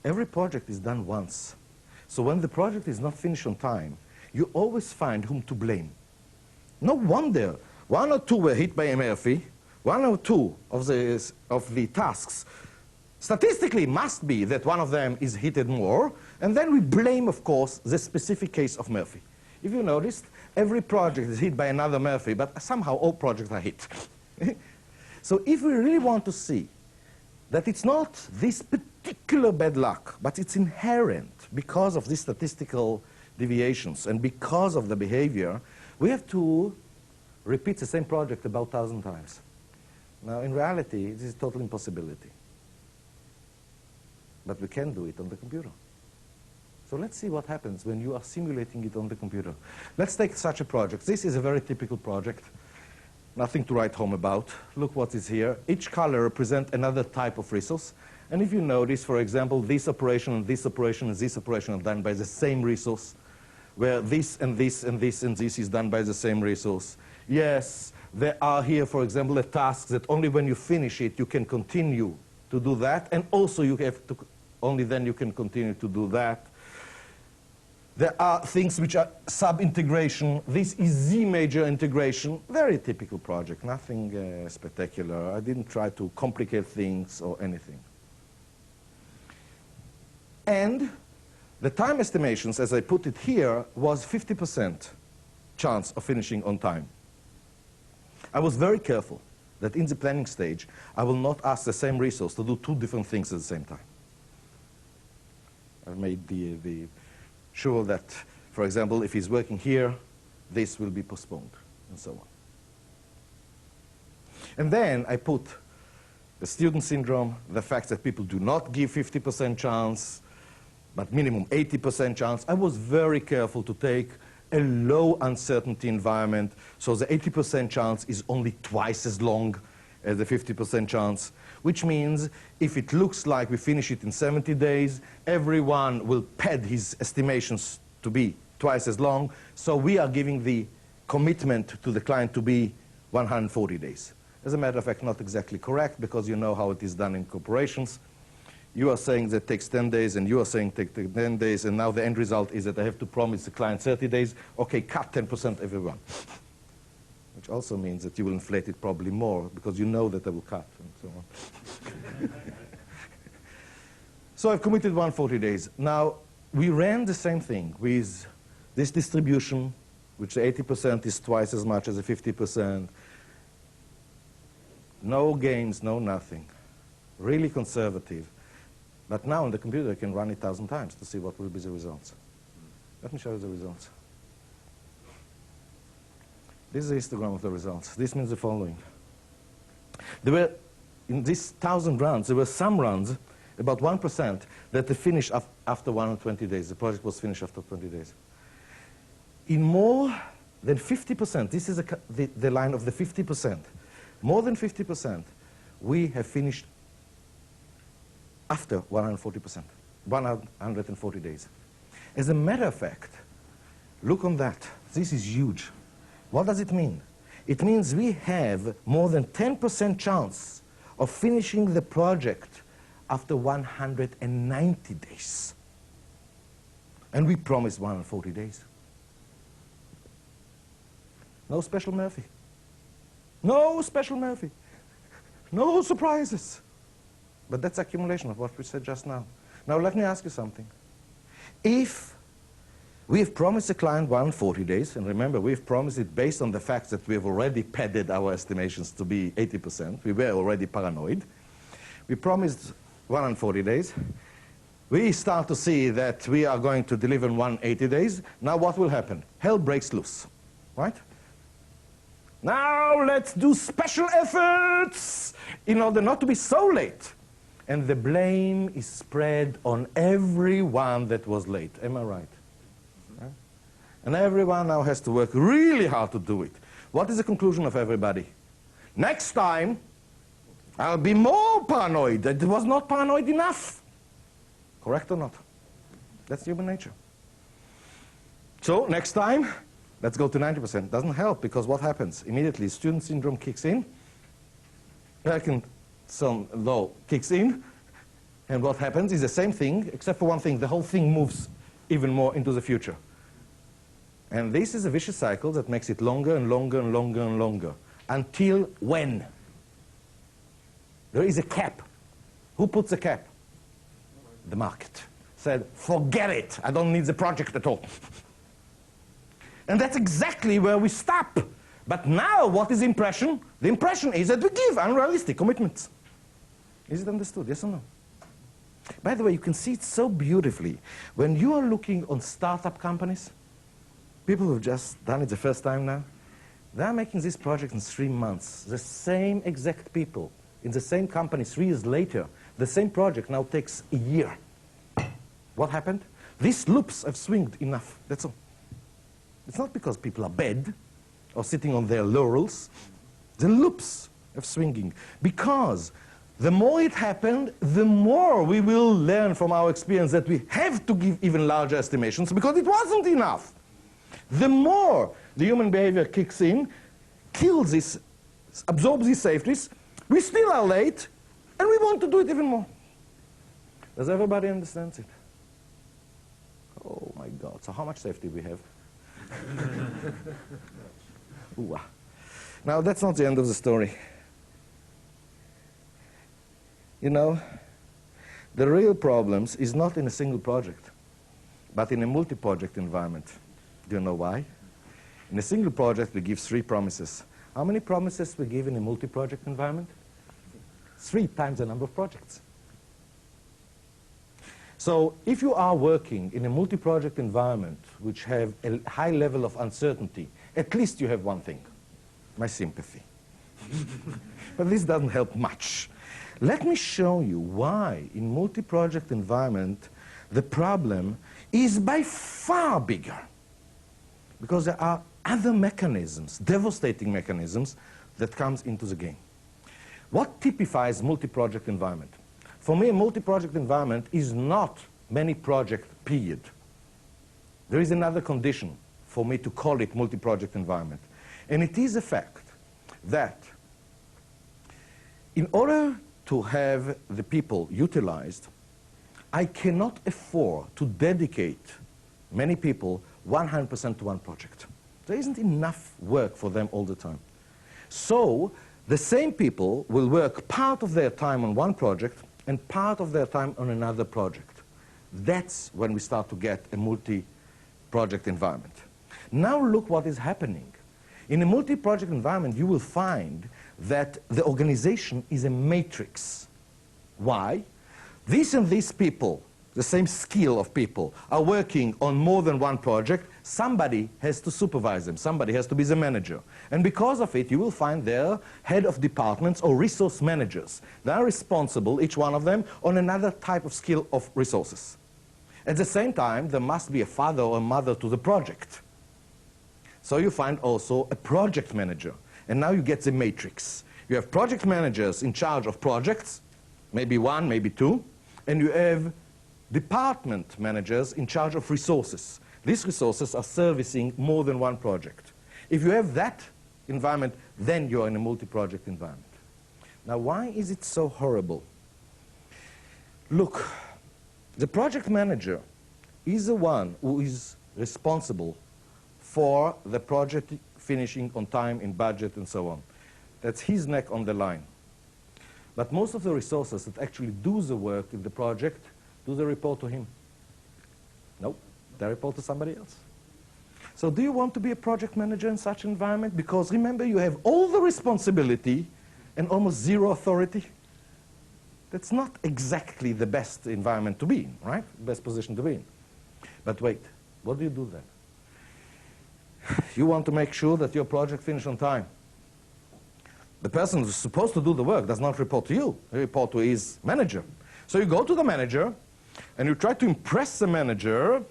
every project is done once. So when the project is not finished on time, you always find whom to blame. No wonder one or two were hit by a Murphy, one or two of the tasks statistically must be that one of them is hit more, and then we blame, of course, the specific case of Murphy. If you noticed, every project is hit by another Murphy, but somehow all projects are hit. So if we really want to see that it's not this particular bad luck, but it's inherent because of these statistical deviations and because of the behavior, we have to repeat the same project about 1,000 times. Now, in reality, this is a total impossibility. But we can do it on the computer. So let's see what happens when you are simulating it on the computer. Let's take such a project. This is a very typical project. Nothing to write home about. Look what is here. Each color represents another type of resource. And if you notice, for example, this operation and this operation and this operation are done by the same resource, where this and this and this and this is done by the same resource. Yes, there are here, for example, a task that only when you finish it, you can continue to do that. And also you have to, only then you can continue to do that. There are things which are sub-integration. This is Z major integration. Very typical project, nothing spectacular. I didn't try to complicate things or anything. And the time estimations, as I put it here, was 50% chance of finishing on time. I was very careful that in the planning stage, I will not ask the same resource to do two different things at the same time. I made the sure that, for example, if he's working here, this will be postponed, and so on. And then I put the student syndrome, the fact that people do not give 50% chance, but minimum 80% chance. I was very careful to take a low uncertainty environment, so the 80% chance is only twice as long as the 50% chance, which means if it looks like we finish it in 70 days, everyone will pad his estimations to be twice as long, so we are giving the commitment to the client to be 140 days. As a matter of fact, not exactly correct, because you know how it is done in corporations. You are saying that it takes 10 days, and you are saying it takes 10 days, and now the end result is that I have to promise the client 30 days. Okay, cut 10% everyone. Which also means that you will inflate it probably more, because you know that I will cut, and so on. So I've committed 140 days. Now, we ran the same thing with this distribution, which the 80% is twice as much as the 50%. No gains, no nothing. Really conservative. But now on the computer, I can run it 1,000 times to see what will be the results. Let me show you the results. This is a histogram of the results. This means the following. There were, in these 1,000 runs, there were some runs, about 1%, that they finished after 120 days. The project was finished after 20 days. In more than 50%, this is the line of the 50%, more than 50%, we have finished after 140%, 140 days. As a matter of fact, look on that. This is huge. What does it mean? It means we have more than 10% chance of finishing the project after 190 days. And we promised 140 days. No special Murphy. No special Murphy. No surprises. But that's accumulation of what we said just now. Now let me ask you something. If we have promised the client 140 days, and remember, we've promised it based on the fact that we have already padded our estimations to be 80%. We were already paranoid. We promised 140 days. We start to see that we are going to deliver in 180 days. Now what will happen? Hell breaks loose, right? Now let's do special efforts in order not to be so late. And the blame is spread on everyone that was late. Am I right? And everyone now has to work really hard to do it. What is the conclusion of everybody? Next time, I'll be more paranoid. It was not paranoid enough. Correct or not? That's human nature. So next time, let's go to 90%. Doesn't help, because what happens? Immediately, student syndrome kicks in. Parkinson law kicks in. And what happens is the same thing, except for one thing. The whole thing moves even more into the future. And this is a vicious cycle that makes it longer and longer and longer and longer. Until when? There is a cap. Who puts a cap? The market. Said, forget it. I don't need the project at all. And that's exactly where we stop. But now, what is the impression? The impression is that we give unrealistic commitments. Is it understood? Yes or no? By the way, you can see it so beautifully. When you are looking on startup companies, people who have just done it the first time now, they are making this project in 3 months. The same exact people in the same company 3 years later, the same project now takes a year. What happened? These loops have swinged enough. That's all. It's not because people are bad or sitting on their laurels. The loops have swinging. Because the more it happened, the more we will learn from our experience that we have to give even larger estimations because it wasn't enough. The more the human behavior kicks in, kills this, absorbs these safeties, we still are late, and we want to do it even more. Does everybody understand it? Oh my God, so how much safety we have? Ooh, ah. Now that's not the end of the story. You know, the real problems is not in a single project, but in a multi-project environment. Do you know why? In a single project, we give 3 promises. How many promises we give in a multi-project environment? 3 times the number of projects. So if you are working in a multi-project environment which have a high level of uncertainty, at least you have one thing, my sympathy. But this doesn't help much. Let me show you why in multi-project environment the problem is by far bigger. Because there are other mechanisms, devastating mechanisms, that comes into the game. What typifies multi-project environment? For me, a multi-project environment is not many project period. There is another condition for me to call it multi-project environment. And it is the fact that in order to have the people utilized, I cannot afford to dedicate many people 100% to one project. There isn't enough work for them all the time. So the same people will work part of their time on one project and part of their time on another project. That's when we start to get a multi-project environment. Now look what is happening. In a multi-project environment, you will find that the organization is a matrix. Why? These and these people, the same skill of people, are working on more than one project. Somebody has to supervise them. Somebody has to be the manager. And because of it, you will find their head of departments or resource managers. They are responsible, each one of them, on another type of skill of resources. At the same time, there must be a father or a mother to the project. So you find also a project manager. And now you get the matrix. You have project managers in charge of projects, maybe 1, maybe 2, and you have department managers in charge of resources. These resources are servicing more than one project. If you have that environment, then you're in a multi-project environment. Now, why is it so horrible? Look, the project manager is the one who is responsible for the project finishing on time, in budget, and so on. That's his neck on the line. But most of the resources that actually do the work in the project, do they report to him? No, they report to somebody else. So do you want to be a project manager in such an environment? Because remember, you have all the responsibility and almost zero authority. That's not exactly the best environment to be in, right? Best position to be in. But wait, what do you do then? You want to make sure that your project finishes on time. The person who's supposed to do the work does not report to you. They report to his manager. So you go to the manager, and you try to impress the manager,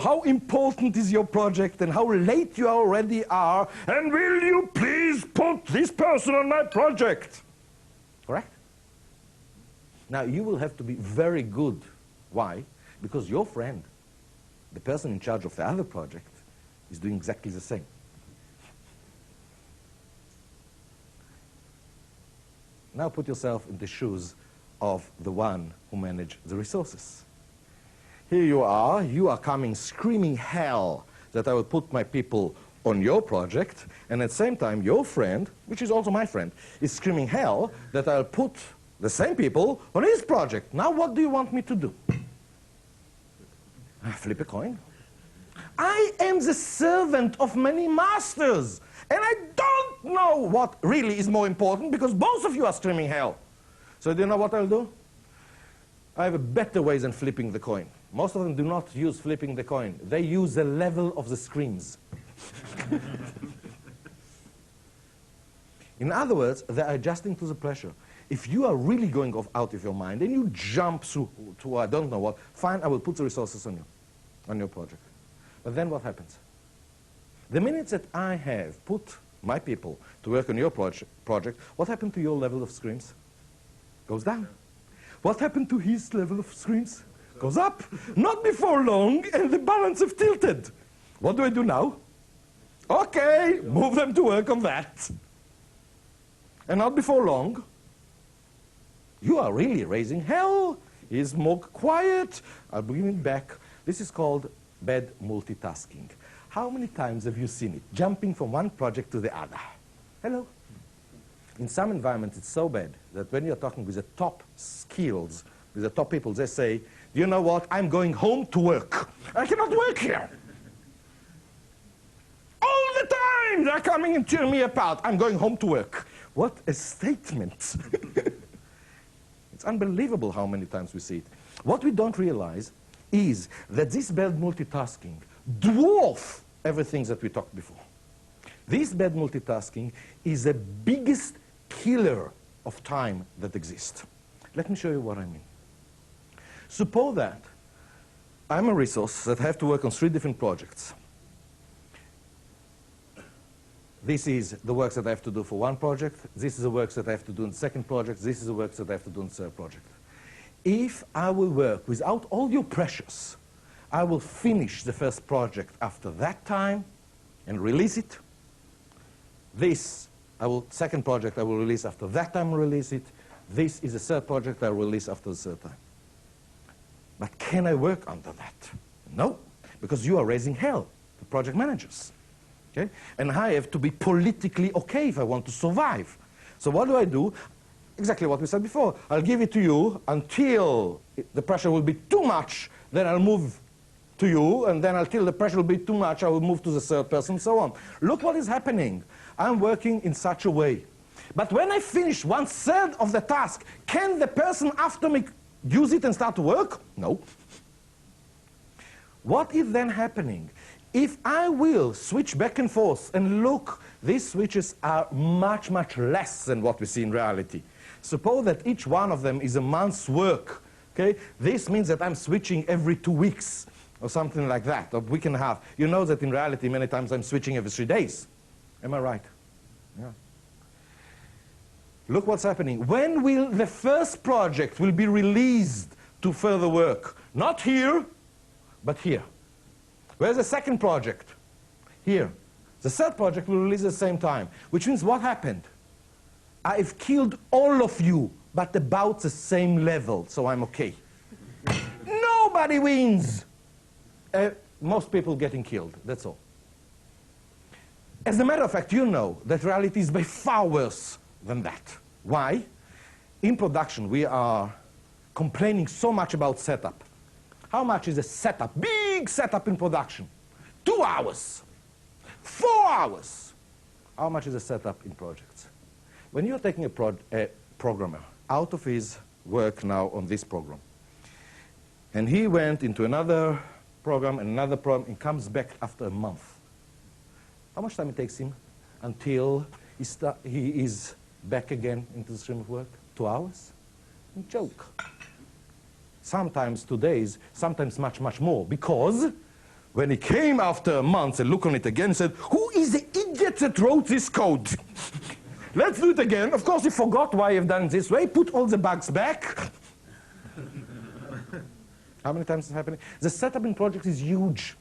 how important is your project and how late you already are, and will you please put this person on my project? Correct? Now, you will have to be very good. Why? Because your friend, the person in charge of the other project, is doing exactly the same. Now put yourself in the shoes of the one who manages the resources. Here you are coming screaming hell that I will put my people on your project, and at the same time your friend, which is also my friend, is screaming hell that I'll put the same people on his project. Now what do you want me to do? Flip a coin? I am the servant of many masters, and I don't know what really is more important because both of you are screaming hell. So do you know what I'll do? I have a better way than flipping the coin. Most of them do not use flipping the coin. They use the level of the screams. In other words, they're adjusting to the pressure. If you are really going out of your mind and you jump through to I don't know what, fine, I will put the resources on you, on your project. But then what happens? The minute that I have put my people to work on your project, what happened to your level of screams? Goes down. What happened to his level of screams? Goes up. Not before long, and the balance have tilted. What do I do now? Okay, move them to work on that. And not before long, you are really raising hell. He's more quiet. I'll bring it back. This is called bad multitasking. How many times have you seen it? Jumping from one project to the other. Hello. In some environments, it's so bad that when you're talking with the top skills, with the top people, they say, do you know what? I'm going home to work. I cannot work here. All the time they're coming and tearing me apart. I'm going home to work. What a statement. It's unbelievable how many times we see it. What we don't realize is that this bad multitasking dwarfs everything that we talked before. This bad multitasking is the biggest killer of time that exists. Let me show you what I mean. Suppose that I'm a resource that have to work on 3 different projects. This is the work that I have to do for one project. This is the work that I have to do in the second project. This is the work that I have to do in the third project. If I will work without all your pressures, I will finish the first project after that time and release it. Second project I will release after that time and release it. This is the third project I will release after the third time. But can I work under that? No, because you are raising hell, the project managers. Okay? And I have to be politically okay if I want to survive. So what do? Exactly what we said before. I'll give it to you until the pressure will be too much, then I'll move to you, and then until the pressure will be too much, I will move to the third person, and so on. Look what is happening. I'm working in such a way. But when I finish 1/3 of the task, can the person after me use it and start to work? No. What is then happening? If I will switch back and forth, and look, these switches are much, much less than what we see in reality. Suppose that each one of them is a month's work. Okay? This means that I'm switching every 2 weeks, or something like that, or a week and a half. You know that in reality, many times I'm switching every 3 days. Am I right? Yeah. Look what's happening. When will the first project will be released to further work? Not here, but here. Where's the second project? Here. The third project will release at the same time, which means what happened? I've killed all of you, but about the same level, so I'm okay. Nobody wins. Most people getting killed, that's all. As a matter of fact, you know that reality is by far worse than that. Why? In production, we are complaining so much about setup. How much is a setup, big setup in production? 2 hours, 4 hours. How much is a setup in projects? When you're taking a programmer out of his work now on this program, and he went into another program and another program and comes back after a month, how much time it takes him until he is back again into the stream of work? 2 hours? Joke. Sometimes 2 days, sometimes much, much more, because when he came after a month and looked on it again, he said, who is the idiot that wrote this code? Let's do it again. Of course, he forgot why I've done it this way, put all the bugs back. How many times is it happening? The setup in project is huge.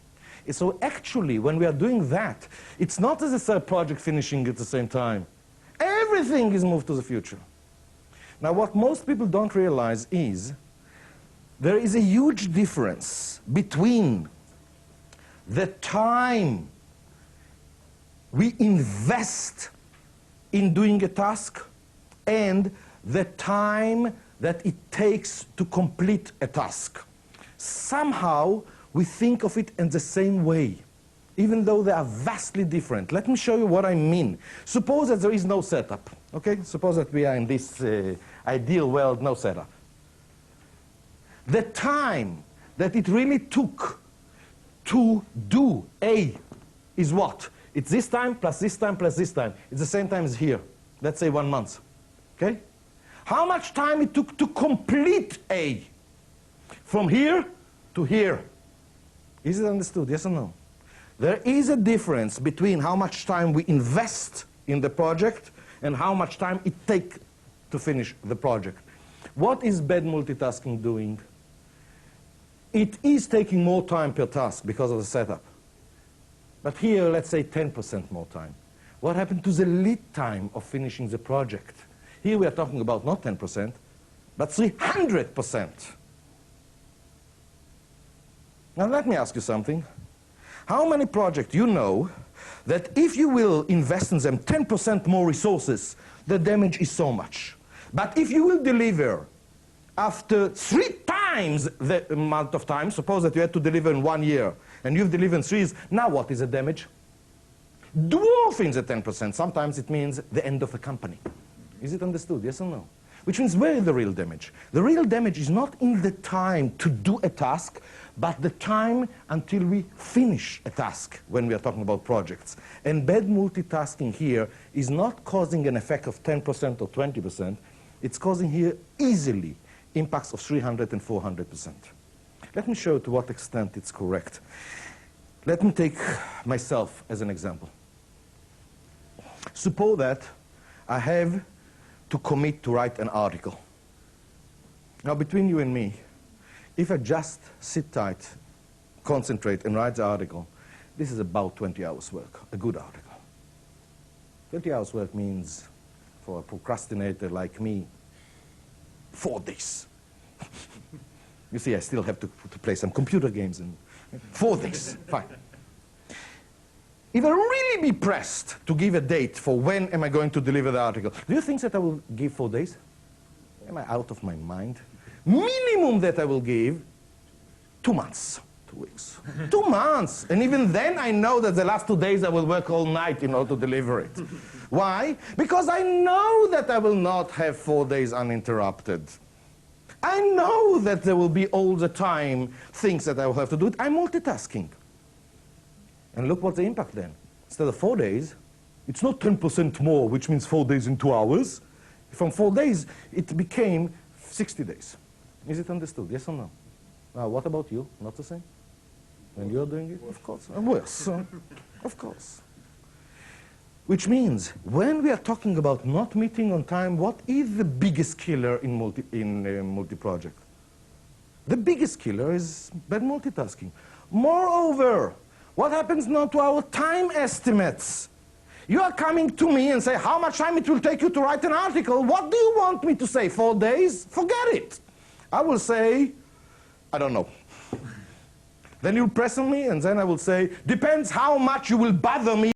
So actually, when we are doing that, it's not as a third project finishing at the same time. Everything is moved to the future. Now, what most people don't realize is there is a huge difference between the time we invest in doing a task and the time that it takes to complete a task. Somehow, we think of it in the same way, even though they are vastly different. Let me show you what I mean. Suppose that there is no setup, okay? Suppose that we are in this ideal world, no setup. The time that it really took to do A is what? It's this time plus this time plus this time. It's the same time as here. Let's say 1 month, okay? How much time it took to complete A? From here to here. Is it understood, yes or no? There is a difference between how much time we invest in the project and how much time it takes to finish the project. What is bad multitasking doing? It is taking more time per task because of the setup. But here, let's say 10% more time. What happened to the lead time of finishing the project? Here we are talking about not 10%, but 300%. Now let me ask you something. How many projects you know that if you will invest in them 10% more resources, the damage is so much? But if you will deliver after 3 times the amount of time, suppose that you had to deliver in 1 year, and you've delivered in 3 years, now what is the damage? Dwarfing the 10%. Sometimes it means the end of a company. Is it understood, yes or no? Which means where is the real damage? The real damage is not in the time to do a task, but the time until we finish a task when we are talking about projects. And bad multitasking here is not causing an effect of 10% or 20%. It's causing here easily impacts of 300 and 400%. Let me show you to what extent it's correct. Let me take myself as an example. Suppose that I have to commit to write an article. Now, between you and me, if I just sit tight, concentrate, and write the article, this is about 20 hours work, a good article. 20 hours work means, for a procrastinator like me, 4 days. You see, I still have to play some computer games in 4 days, fine. If I really be pressed to give a date for when am I going to deliver the article, do you think that I will give 4 days? Am I out of my mind? Minimum that I will give, 2 months, 2 weeks, 2 months. And even then I know that the last 2 days I will work all night in order to deliver it. Why? Because I know that I will not have 4 days uninterrupted. I know that there will be all the time things that I will have to do. I'm multitasking. And look what's the impact then. Instead of 4 days, it's not 10% more, which means 4 days in 2 hours. From 4 days, it became 60 days. Is it understood? Yes or no? Now, what about you? Not the same? When you're doing it? Of course. Worse. Of course. Which means, when we are talking about not meeting on time, what is the biggest killer in multi-project? The biggest killer is bad multitasking. Moreover, What happens now to our time estimates? You are coming to me and say, how much time it will take you to write an article? What do you want me to say? 4 days? Forget it. I will say, I don't know. Then you'll press on me, and then I will say, depends how much you will bother me